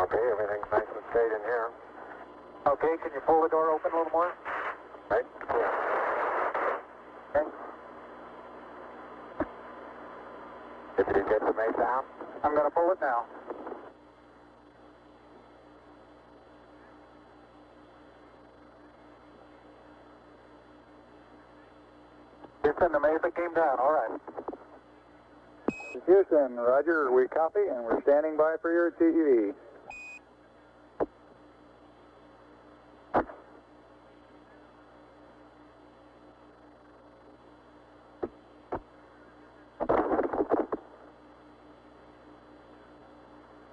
Okay, everything's nice and straight in here. Okay, can you pull the door open a little more? Right? Cool. Okay. Did you get the main down? I'm going to pull it now. Houston, the Mesa came down, all right. Houston, roger, we copy and we're standing by for your TEV.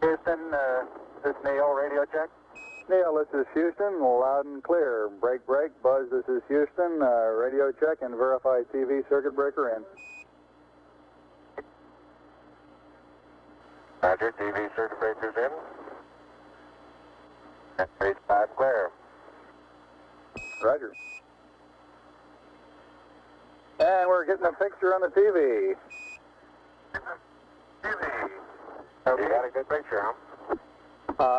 Houston, this is Neil, radio check. Neil, this is Houston, loud and clear. Break, break, Buzz, this is Houston, radio check and verified TV circuit breaker in. Roger, TV circuit breakers in. And page 5 clear. Roger. And we're getting a picture on the TV. TV. Okay. You got a good picture, huh?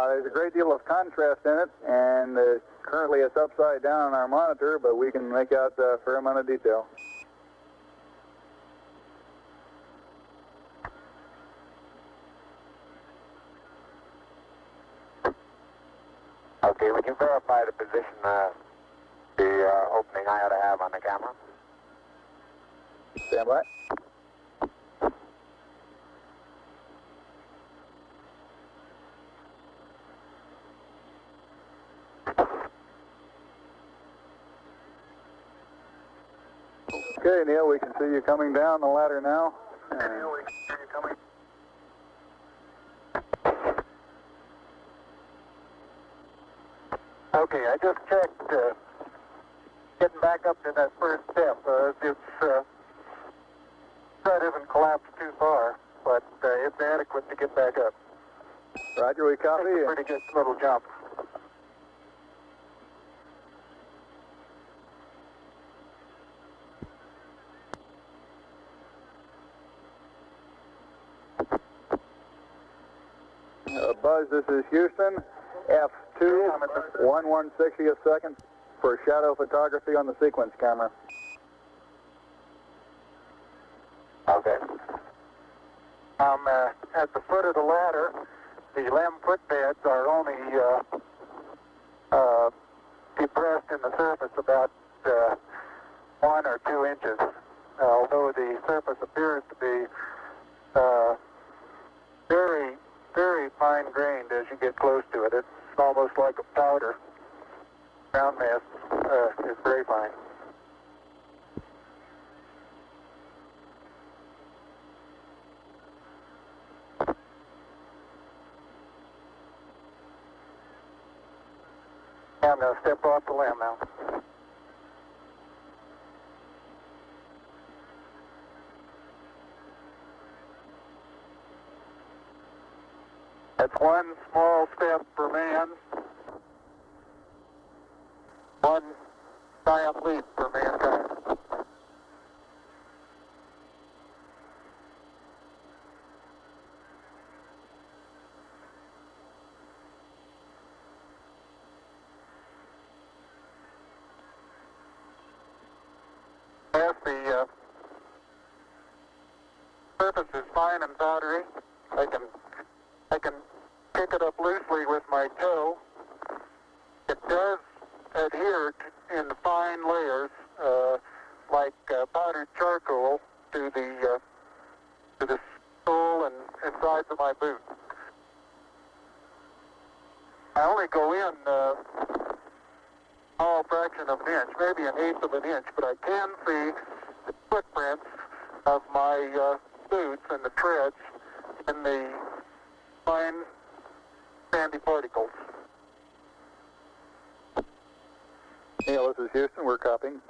There's a great deal of contrast in it, and currently it's upside down on our monitor, but we can make out a fair amount of detail. Okay, would you verify the position, the opening I ought to have on the camera? Stand by. Okay, Neil, we can see you coming down the ladder now. Neil, we can see you coming. Okay, I just checked, getting back up to that first step. That isn't collapsed too far, but it's adequate to get back up. Roger, we copy. It's a pretty good little jump. Buzz, this is Houston. F2, 1/160th second for shadow photography on the sequence camera. Okay. I'm at the foot of the ladder. The LEM footbeds are only depressed in the surface about 1 or 2 inches, although the surface appears to be very, very fine-grained as you get close to it. It's almost like a powder. Ground mass is very fine. I'm going to step off the LEM now. That's one small step for man, one giant leap for mankind. As the surface is fine and powdery, I can pick it up loosely with my toe. It does adhere in fine layers, like powdered charcoal, to the sole and sides of my boot. I only go in a small fraction of an inch, maybe an eighth of an inch, but I can see the footprints of my boots and the treads in the fine sandy particles. Neil, this is Houston. We're copying.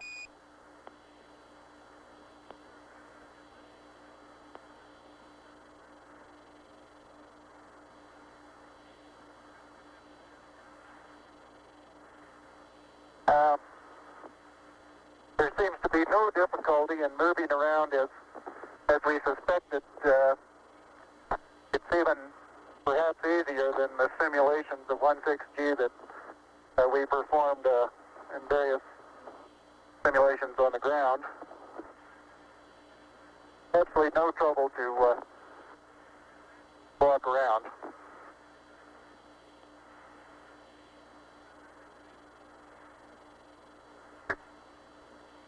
There seems to be no difficulty in moving around as we suspected. It's even perhaps easier than the simulations of 16G that we performed in various simulations on the ground. Absolutely no trouble to walk around.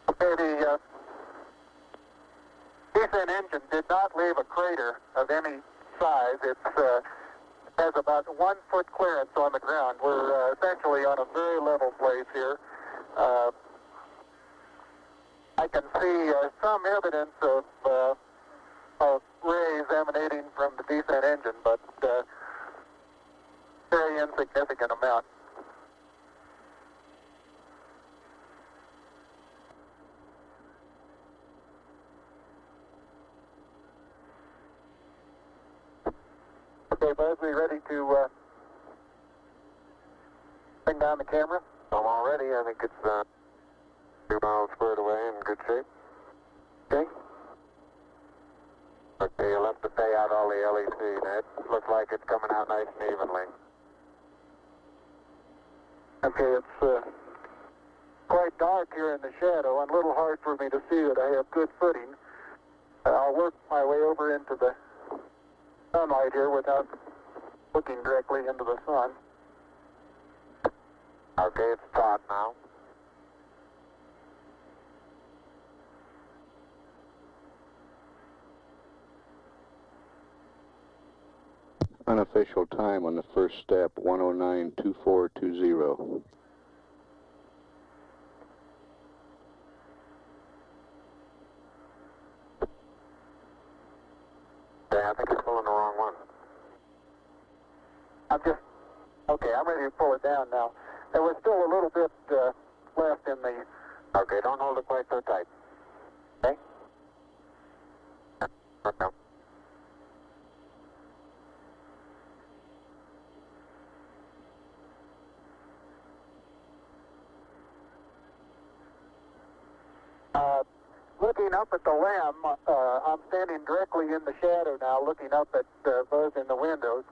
Okay, the descent engine did not leave a crater of any size. It has about 1 foot clearance on the ground. We're essentially on a very level place here. I can see some evidence of rays emanating from the descent engine, but very insignificant amount. Okay, Buzz, we ready to bring down the camera? I'm all ready. I think it's 2 miles squared away in good shape. Okay. Okay, you'll have to pay out all the LEC, Ned. Looks like it's coming out nice and evenly. Okay, it's quite dark here in the shadow and a little hard for me to see that I have good footing. I'll work my way over into the sunlight here without looking directly into the sun. Okay, it's taut now. Unofficial time on the first step, 109.2420. Yeah, I think you're pulling the wrong one. Okay, I'm ready to pull it down now. There was still a little bit left in the... Okay, don't hold it quite so tight. Okay? Okay. Looking up at the limb, I'm standing directly in the shadow now, looking up at Buzz in the windows.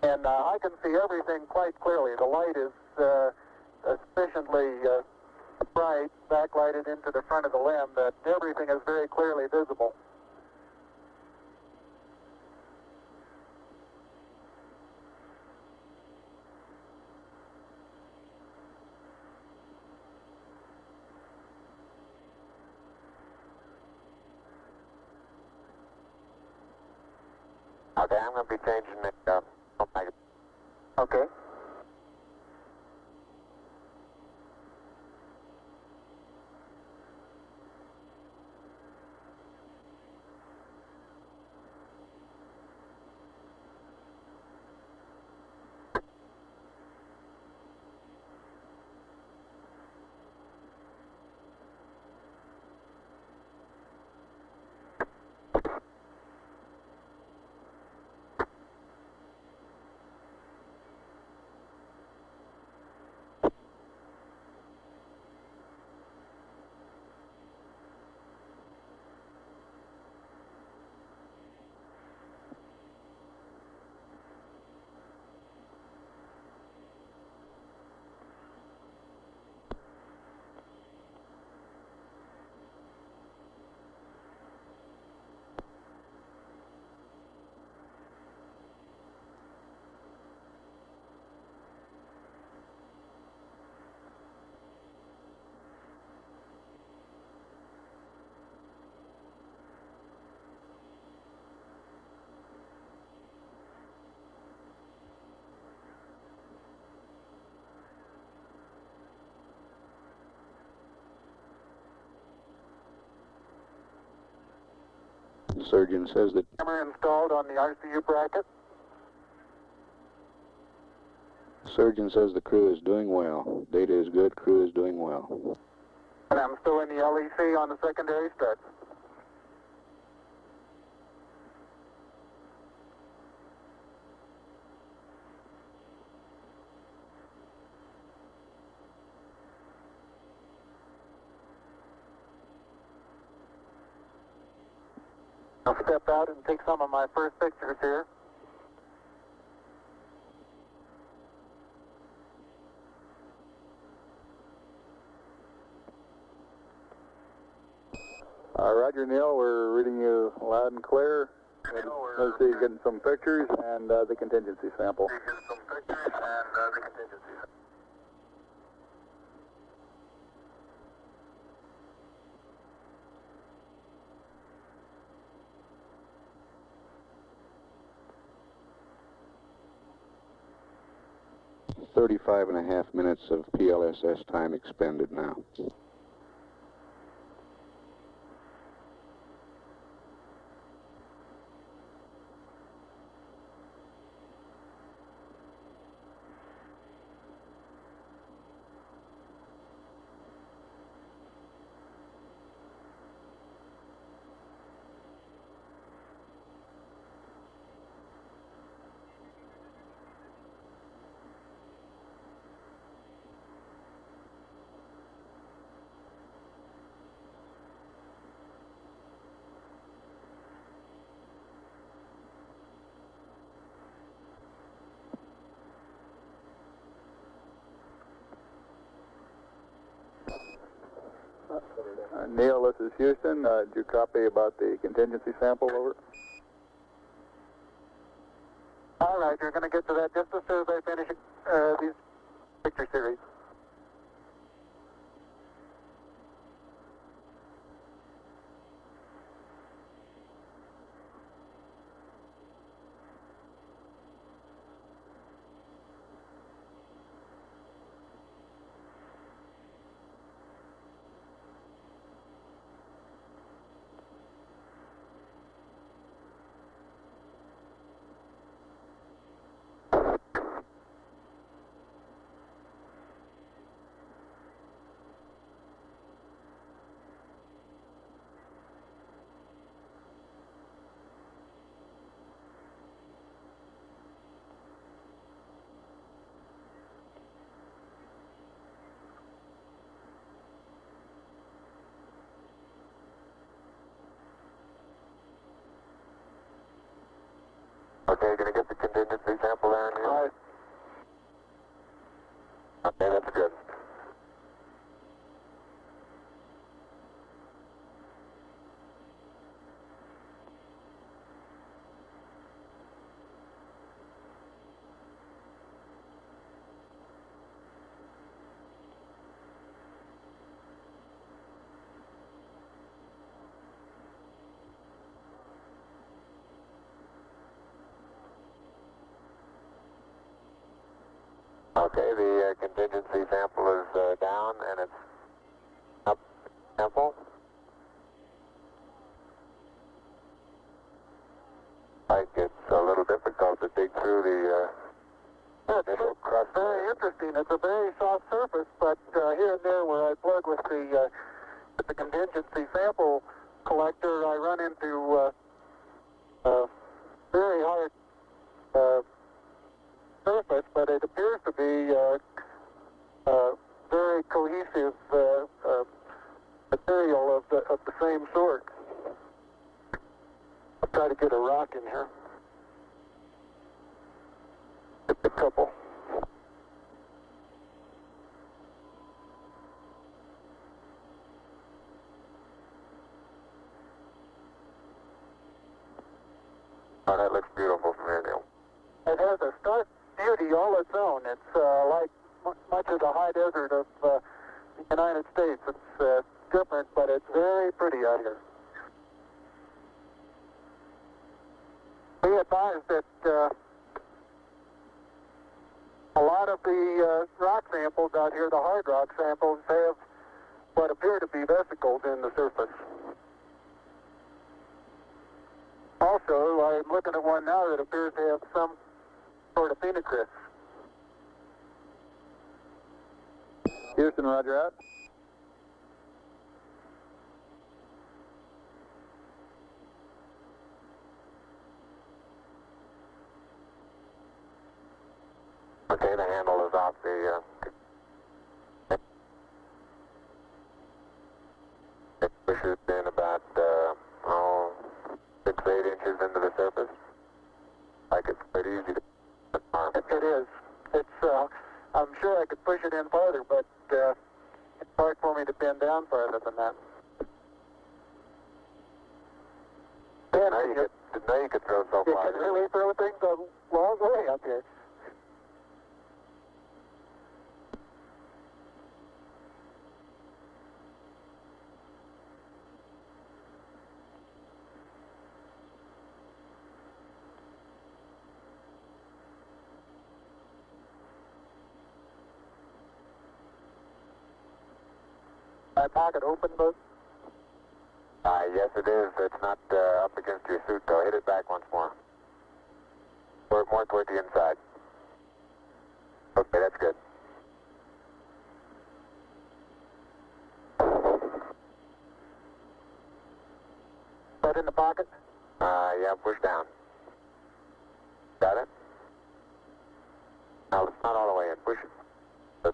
And I can see everything quite clearly. The light is sufficiently bright, backlighted into the front of the limb, that everything is very clearly visible. Okay, I'm going to be changing it up. Okay. Surgeon says that Camera installed on the RCU bracket. surgeon says the crew is doing well. Data is good, crew is doing well. And I'm still in the LEC on the secondary strut. I'll step out and take some of my first pictures here. Roger, Neil, we're reading you loud and clear. Let's see, getting some pictures and the contingency sample. Thirty-five and a half minutes of PLSS time expended now. Neil, this is Houston. Did you copy about the contingency sample? Over. All right, you're going to get to that just as soon as I finish these picture series. Okay, gonna get the contingency sample there, Neil? All right. Okay, that's good. Okay, the contingency sample is down and it's up sample. Like it's a little difficult to dig through the initial crust. Very interesting. It's a very soft surface, but here and there where I plug with the contingency sample collector, I run into very hard surface, but it appears to be very cohesive material of the same sort. I'll try to get a rock in here. Just a couple. Oh, that looks beautiful from here, Neil. It has a stark beauty all its own. It's like much of the high desert of the United States. It's different, but it's very pretty out here. Be advised that a lot of the rock samples out here, the hard rock samples, have what appear to be vesicles in the surface. Also, I'm looking at one now that appears to have some sort of phenocryst. Houston, roger out. Okay, the handle is off the it pushes in about 6 8 inches into the surface. Like it's pretty easy to arm. It is. It's, I'm sure I could push it in farther, but it's hard for me to bend down farther than that. Didn't know you could throw so You far. can really throw things a long way up here. My pocket open, but Yes, it is. It's not up against your suit, though. Hit it back once more. More toward the inside. Okay, that's good. in the pocket? Yeah, push down. Got it? Now, it's not all the way in. Push it.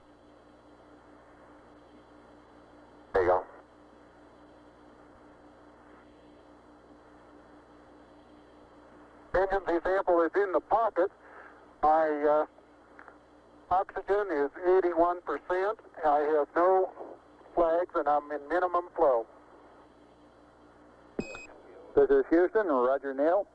There you go. Engine's example is in the pocket. My oxygen is 81%. I have no flags, and I'm in minimum flow. This is Houston, Roger Neil.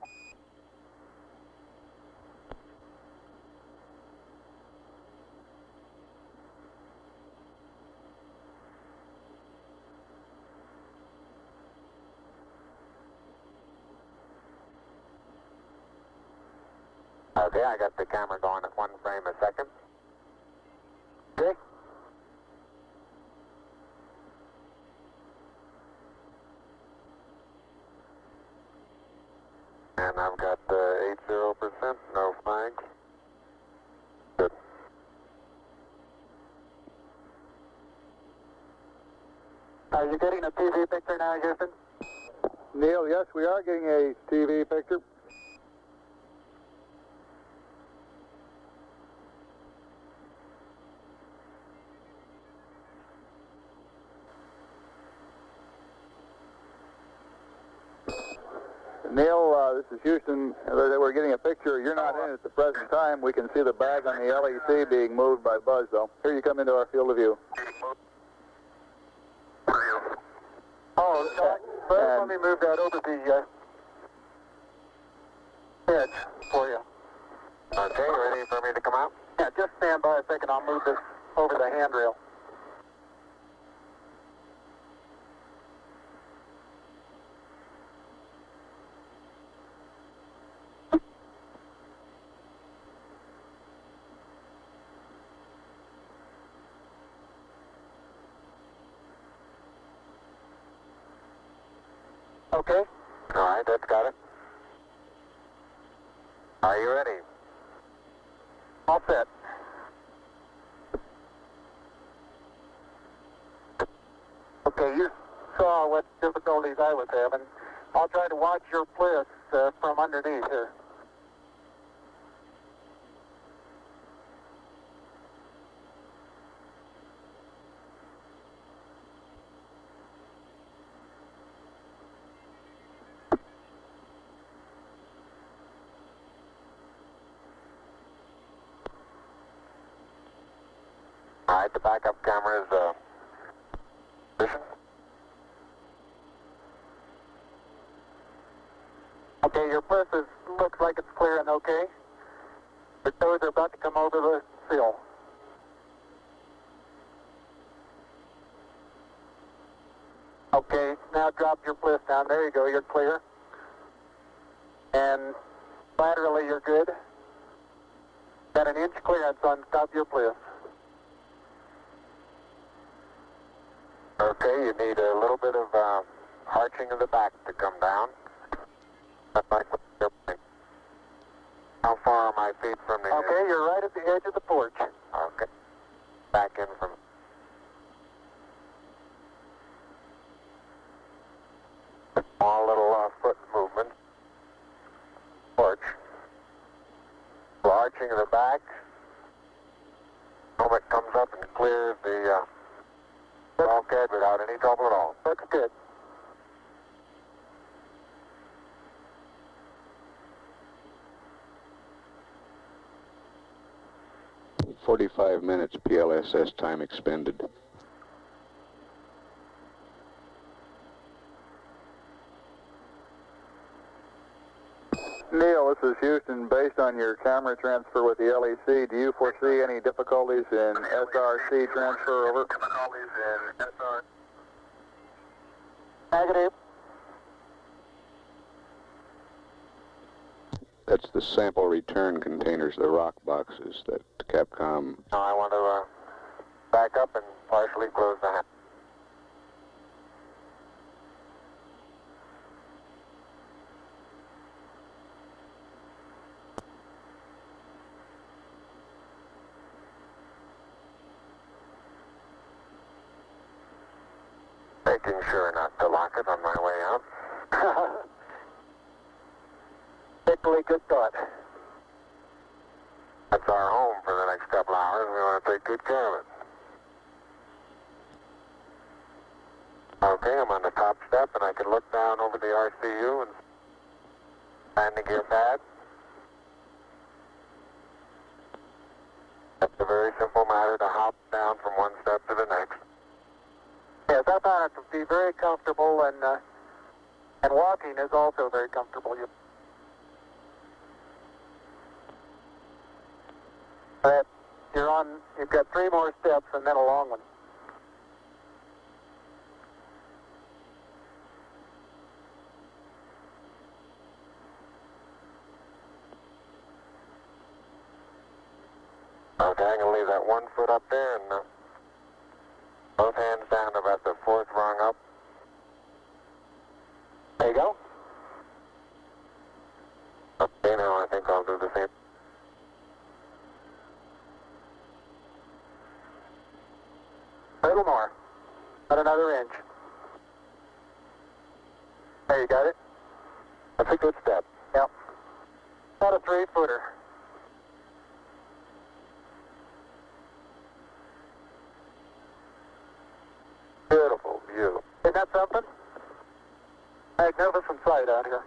Okay, I got the camera going at 1 frame a second. Okay. And I've got 80%, no flags. Good. Are you getting a TV picture now, Houston? Neil, yes, we are getting a TV picture. Neil, this is Houston. We're getting a picture. You're not in at the present time. We can see the bag on the LEC being moved by Buzz, though. Here you come into our field of view. Oh, Buzz, let me move that over the edge for you. Okay, ready for me to come out? Yeah, just stand by a second. I'll move this over the handrail. Okay. All right, that's got it. Are you ready? All set. Okay, you saw what difficulties I was having. I'll try to watch your bliss from underneath here. All right, the backup camera is position. Okay, your bliss looks like it's clear and okay. The toes are about to come over the sill. Okay, now drop your bliss down. There you go, you're clear. And laterally you're good. Got an inch clearance on top of your bliss. Okay, you need a little bit of arching of the back to come down. That's like what you're doing. How far are my feet from the Okay, you're right at the edge of the porch. Okay. Back in from... Small little foot movement. Porch. Arching of the back. Moment comes up and clears the bulkhead without any trouble at all. Looks good. 45 minutes PLSS time expended. Neil, this is Houston. Based on your camera transfer with the LEC, do you foresee any difficulties in SRC transfer over? Difficulties in SR. Negative. That's the sample return containers, the rock boxes that Capcom... Now I want to back up and partially close the hatch. Making sure not to lock it on my way out. Particularly good thought. That's our home for the next couple hours. We want to take good care of it. Okay, I'm on the top step and I can look down over the RCU and landing gear pad. It's a very simple matter to hop down from one step to the next. Yes, I found it to be very comfortable, and walking is also very comfortable. You've got 3 more steps and then a long one. Okay, I'm going to leave that 1 foot up there and both hands down about the 4th rung up. There you go. Okay, now I think I'll do the same. A little more. About another inch. There, you got it? That's a good step. Yep. About a 3-footer. Beautiful view. Isn't that something? Magnificent sight out here.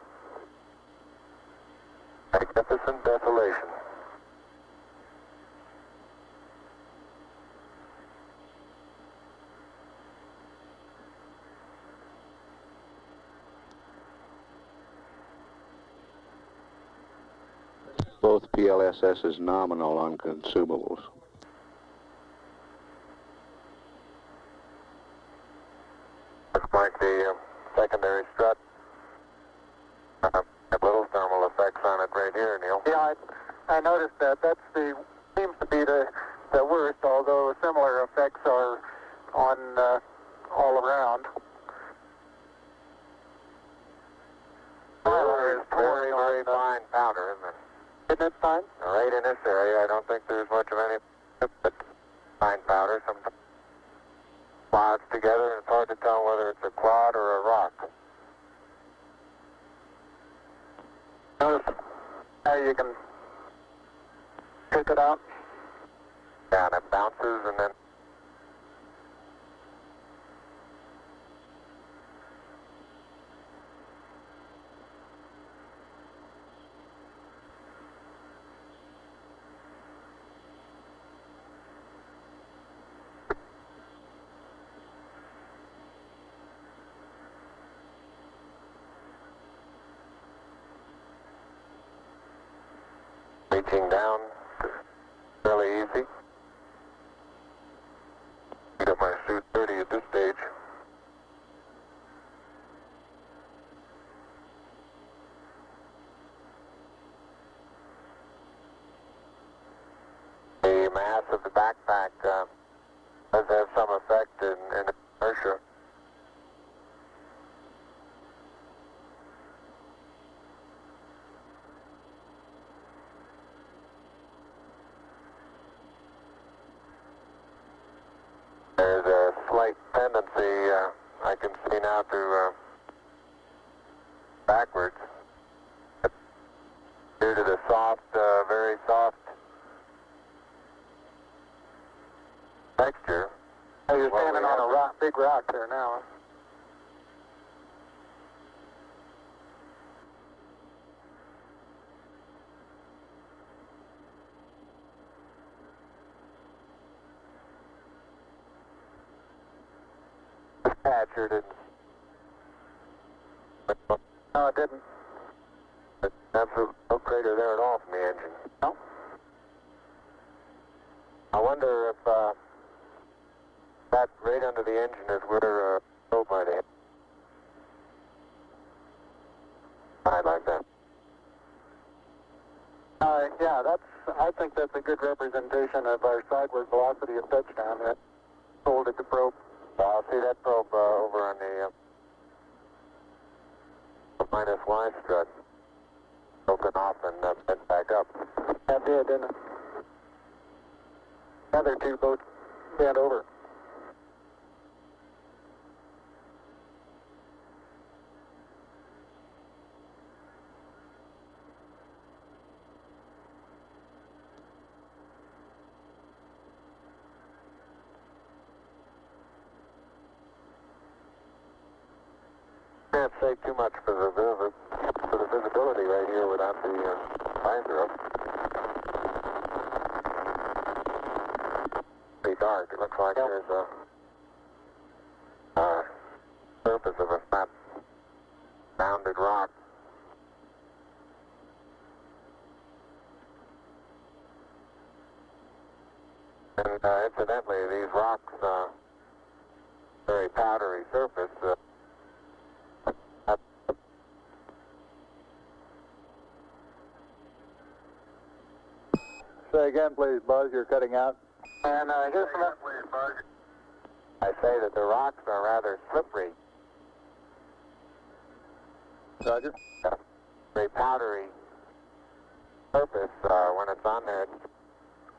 Magnificent desolation. Both PLSS is nominal on consumables. Looks like the secondary strut have little thermal effects on it right here, Neil. Yeah, I noticed that. Seems to be the worst, although similar effects are on all around. It's very, very fine powder, isn't it? Isn't it fine? Right in this area, I don't think there's much of any but fine powder. Some clouds together, and it's hard to tell whether it's a clod or a rock. Notice how you can pick it out. Yeah, and it bounces and then... Reaching down, fairly easy. Got my suit dirty at this stage. The mass of the backpack does have some effect in inertia. There's a slight tendency I can see now to backwards due to the soft, very soft texture. Oh, you're Well, standing we on have a rock, big rock there now. Sure didn't. No, it didn't. Absolutely no crater there at all from the engine. No. I wonder if that right under the engine is where probe might hit. I like that. Yeah, I think that's a good representation of our sideward velocity of touchdown. That folded the probe. I'll see that probe over on the minus Y strut. Broken off and bent back up. That did, didn't it? The other two both bent over. Can't say too much for the visibility right here without the visor up. Pretty dark. It looks like there's a surface of a flat rounded rock. And incidentally, these rocks, very powdery surface. Say again, please, Buzz. You're cutting out. And here's some... I say that the rocks are rather slippery. Roger. Very powdery surface when it's on there.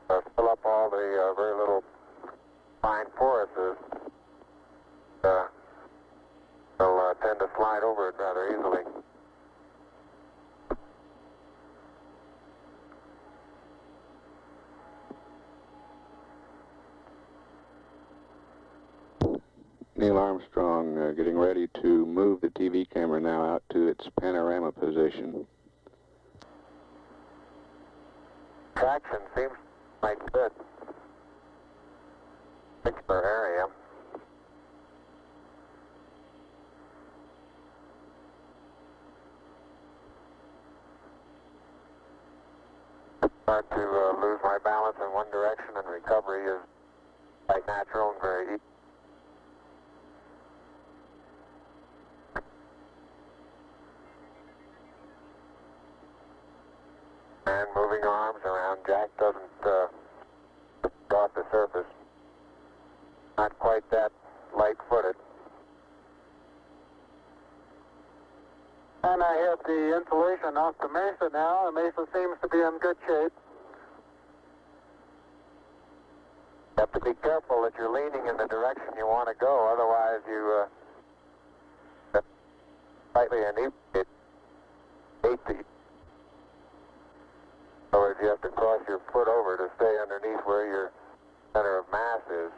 Fill up all the very little fine porises. They'll tend to slide over it rather easily. Neil Armstrong getting ready to move the TV camera now out to its panorama position. Traction seems like good. Particular area. Start to lose my balance in one direction, and recovery is quite natural and very easy. And moving arms around, Jack doesn't off the surface. Not quite that light-footed. And I have the insulation off the Mesa now. The Mesa seems to be in good shape. You have to be careful that you're leaning in the direction you want to go, otherwise you slightly inebriate. In other words, you have to cross your foot over to stay underneath where your center of mass is.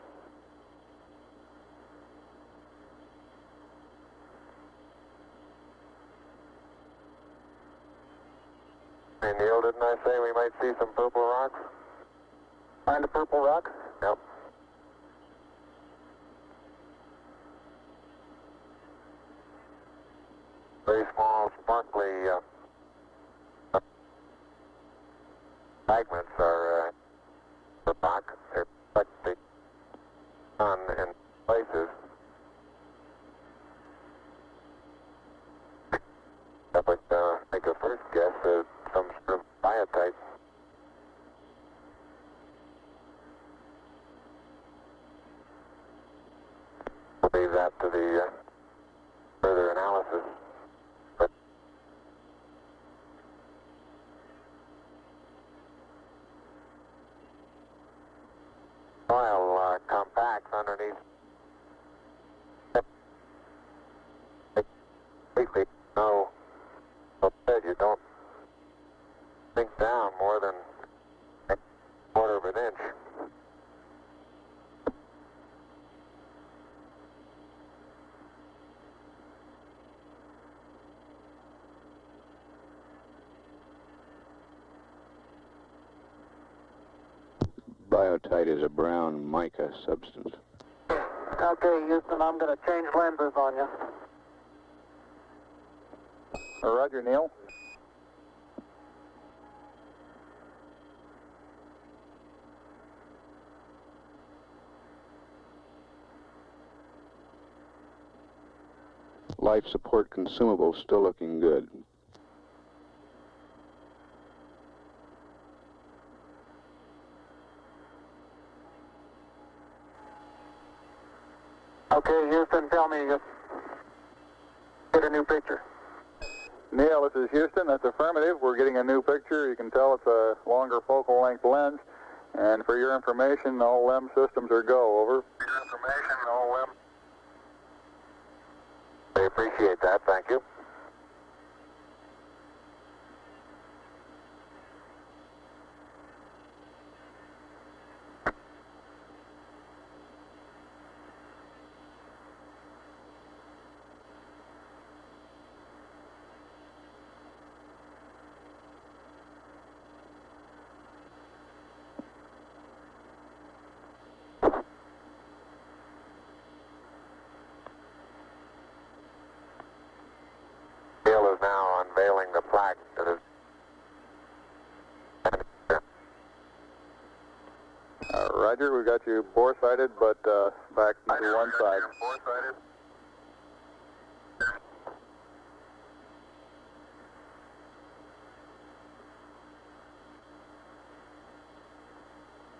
Hey Neil, didn't I say we might see some purple rocks? Find a purple rock? Yep. Very small, sparkly fragments are the rock. They reflect the sun in places. I would make a first guess at some sort of biotite. I'll leave that to the further analysis. But soil compacts underneath. Completely no. You don't sink down more than a quarter of an inch. Biotite is a brown mica substance. Okay, Houston, I'm going to change lenses on you. Roger, Neil. Life support consumables still looking good. Okay, Houston, tell me, get a new picture. Neil, this is Houston. That's affirmative. We're getting a new picture. You can tell it's a longer focal length lens. And for your information, all LEM systems are go. Over. For your information, all LEM. I appreciate that. Thank you. Neil is now unveiling the plaque that is. Roger, we got you bore-sighted, but back to one side. Bore-sighted.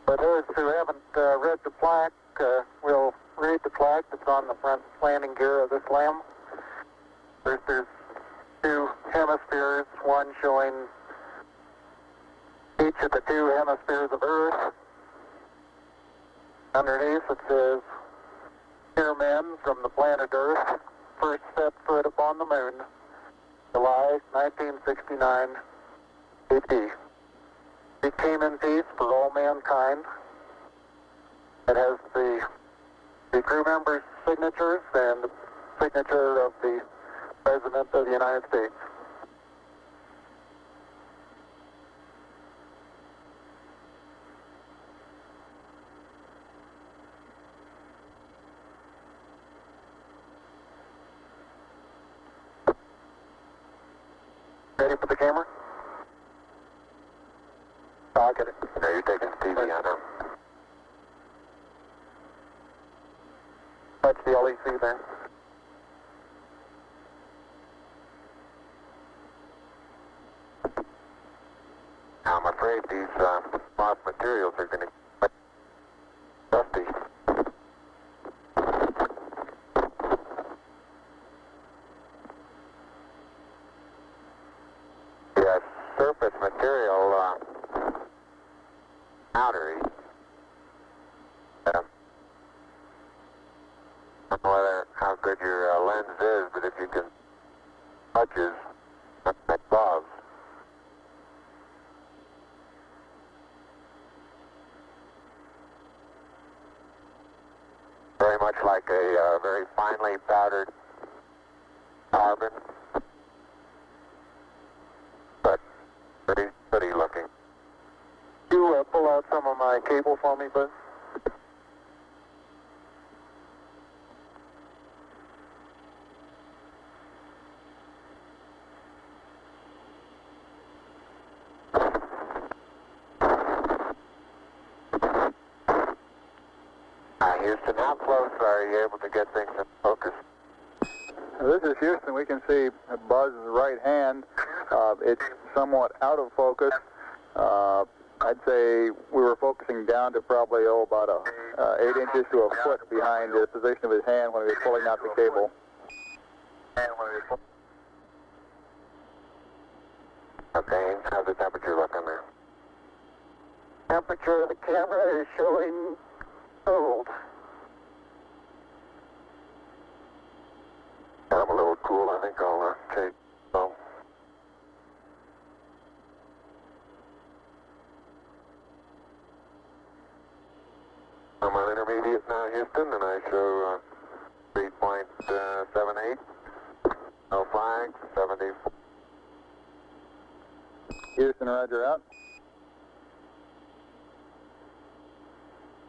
For those who haven't read the plaque, we'll read the plaque that's on the front landing gear of this LEM. There's two hemispheres, one showing each of the two hemispheres of Earth. Underneath it says, "Dear men from the planet Earth, first set foot upon the moon, July 1969 AD. It came in peace for all mankind." It has the crew members' signatures and the signature of the President of the United States. Ready for the camera? Oh, I get it. Now you're taking the TV on now. Touch the LEC there. Now, I'm afraid these soft materials are going to get dusty. The surface material, powdery. I don't know how good your lens is, but if you can touches, that gloves. Very much like a very finely powdered carbon, but pretty pretty looking. You pull out some of my cable for me, Buzz? Houston, how close are you able to get things in focus? This is Houston. We can see Buzz's right hand. It's somewhat out of focus. I'd say we were focusing down to probably about 8 inches to a foot behind the position of his hand when he was pulling out the cable. Okay, how's the temperature looking there? Temperature of the camera is showing cold. I'm a little cool. I think I'll take. Oh. I'm on intermediate now, Houston, and I show 3.78. No flags, 74. Houston, roger out.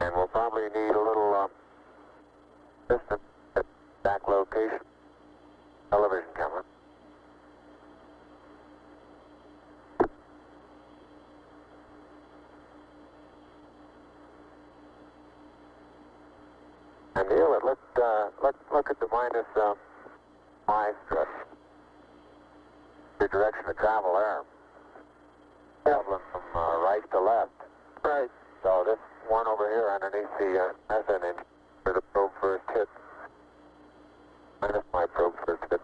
And we'll probably need a little This is the exact location. Television camera. And Neil, look at the minus Y strut. The direction of travel there. Traveling from right to left. Right. So this one over here underneath the ascent engine where the probe first hit. Minus my probe first hit.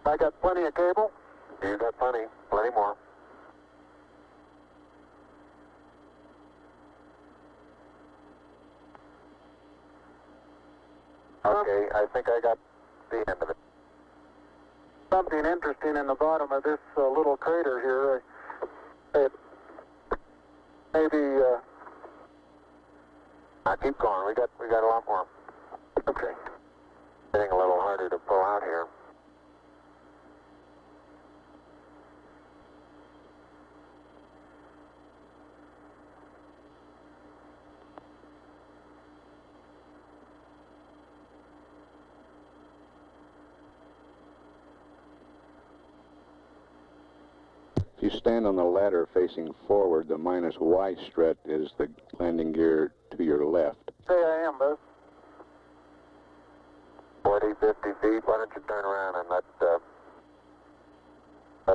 I got plenty of cable. You got plenty more. Okay, I think I got the end of it. Something interesting in the bottom of this little crater here. It maybe. Keep going. We got a lot more. Okay. Getting a little harder to pull out here. If you stand on the ladder facing forward, the minus Y strut is the landing gear to your left. Say I am, Buzz. 40, 50 feet. Why don't you turn around and let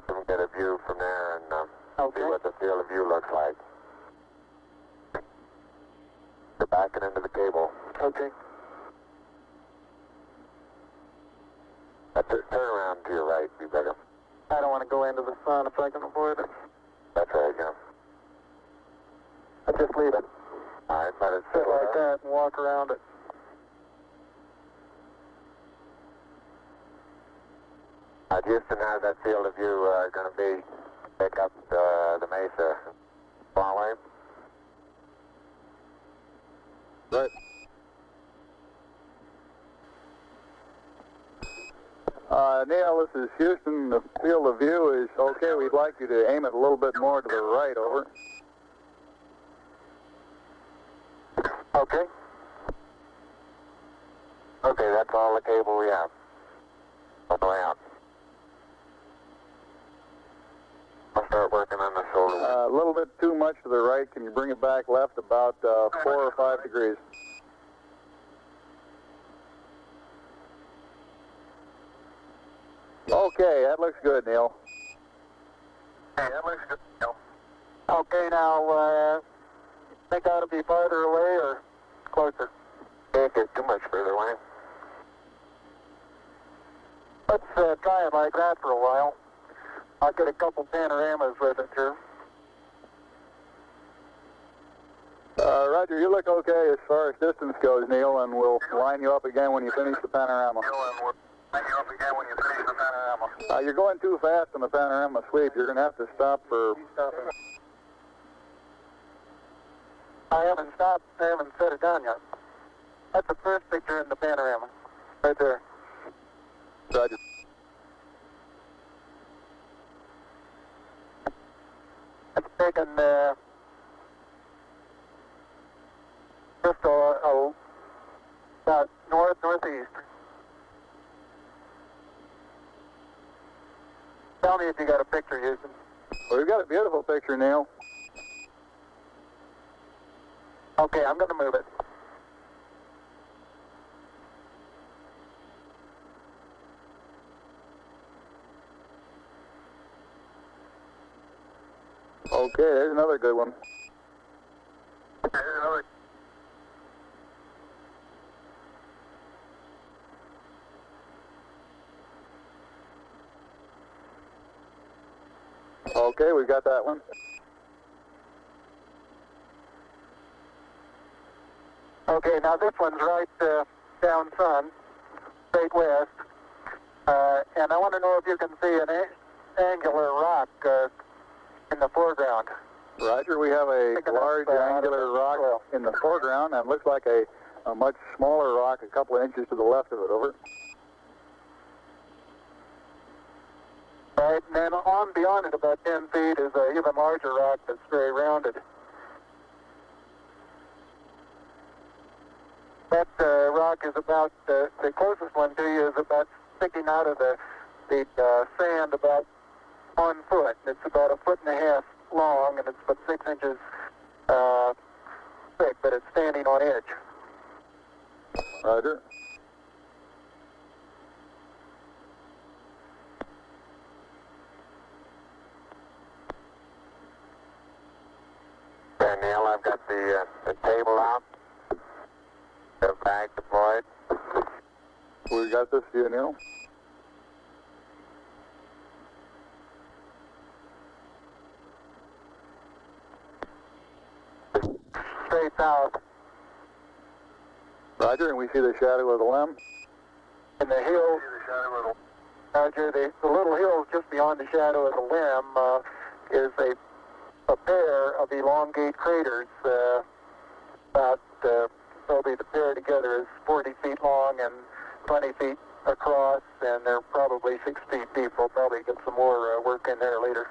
them get a view from there and Okay. see what the field of view looks like. You're backing into the cable. Okay. Turn around to your right, be better. I don't want to go into the sun if I can avoid it. That's right, yeah. I just leave it. All right, let it Sit settle like down. that and walk around it. Houston, how's that field of view going to be? Pick up the mesa far away? Right. Neil, this is Houston. The field of view is okay. We'd like you to aim it a little bit more to the right, over. Okay. Okay, that's all the cable we have. All the way out. I'll start working on the shoulder. A little bit too much to the right. Can you bring it back left about 4 or 5 degrees? Okay, that looks good, Neil. Hey, that looks good, Neil. Okay, now, think I ought to be farther away or closer? Can't get too much further away. Let's try it like that for a while. I'll get a couple panoramas with it here. Roger, you look okay as far as distance goes, Neil, and we'll line you up again when you finish the panorama. You're going too fast on the panorama sweep. You're going to have to stop for... I haven't stopped. I haven't set it down yet. That's the first picture in the panorama. Right there. Roger. It's taken just about northeast. Tell me if you got a picture, Houston. Well, we've got a beautiful picture, Neil. Okay, I'm going to move it. Okay, there's another good one. Okay, we got that one. Okay, now this one's right down sun, straight west. And I want to know if you can see an angular rock in the foreground. Roger, we have a large angular rock in the foreground, and looks like a much smaller rock a couple of inches to the left of it, over. Right, and then on beyond it about 10 feet is an even larger rock that's very rounded. That rock is about, the closest one to you is about sticking out of the sand about 1 foot. It's about 1.5 feet long, and it's about 6 inches thick, but it's standing on edge. Roger. Okay, Neil, I've got the table out. The bag deployed. We got this view, Neil. Straight south. Roger, and we see the shadow of the limb. And the hill, Roger, the little hill just beyond the shadow of the limb is a pair of elongate craters. Probably the pair together is 40 feet long and 20 feet across, and they're probably 6 feet deep. We'll probably get some more work in there later.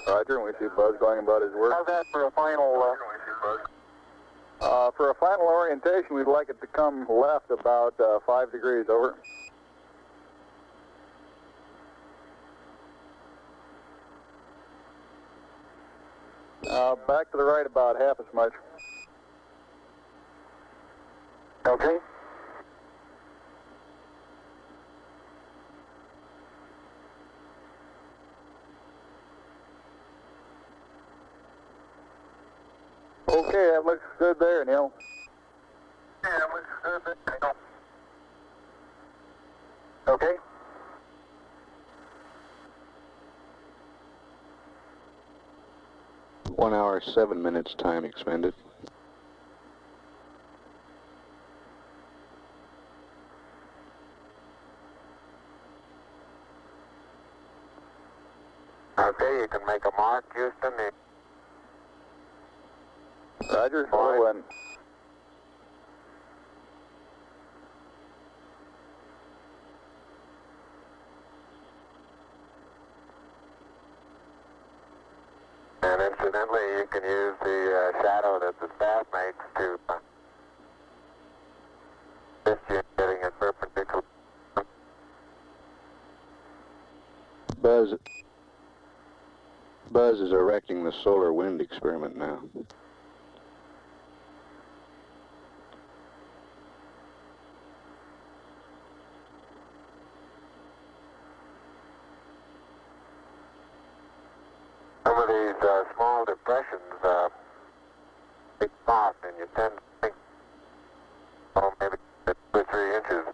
Roger, and we see Buzz going about his work. How's that for a final? For a final orientation, we'd like it to come left about 5 degrees, over. Back to the right about half as much. Okay. Okay, that looks good there, Neil. Yeah, that looks good there. Okay. One hour, 7 minutes time expended. Okay, you can make a mark, Houston. Roger, Edwin. And incidentally, you can use the shadow that the staff makes to assist you in getting a perpendicular. Buzz is erecting the solar wind experiment now. Some of these small depressions, big spots, and you tend to think, oh, maybe 2 or 3 inches.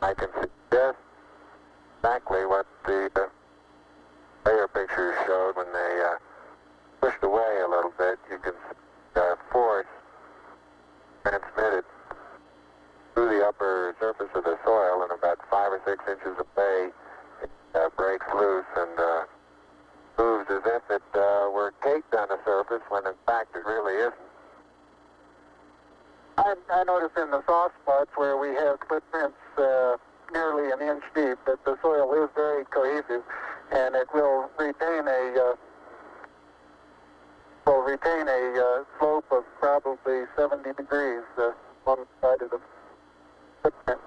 I can suggest exactly what the layer pictures showed when they pushed away a little bit. You can see force transmitted through the upper surface of the soil in about 5 or 6 inches of bay. It breaks loose and moves as if it were caked on the surface when in fact it really isn't. I noticed in the soft spots where we have footprints nearly an inch deep that the soil is very cohesive, and it will retain a slope of probably 70 degrees along the side of the footprint.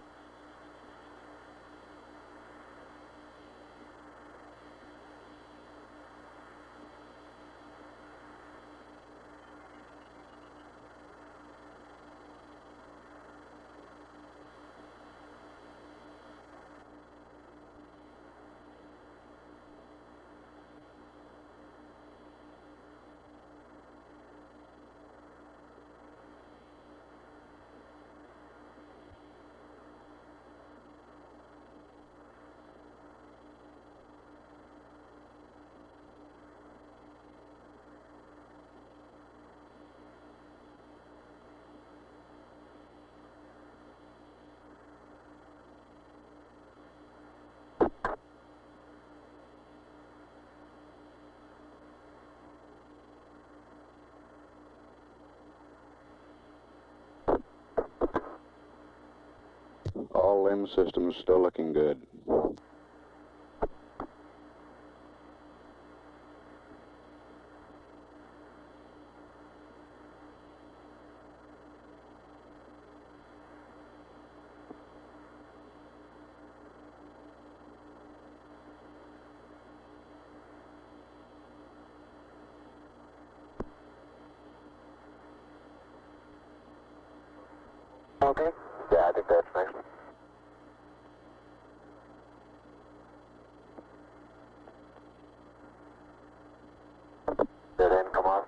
All limb systems still looking good. Okay? Yeah, I think that's nice. Did end come off?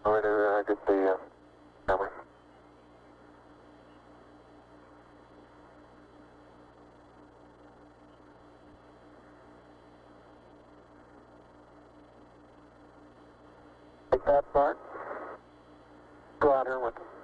Where did I get the camera? Take that part. Go out here with them.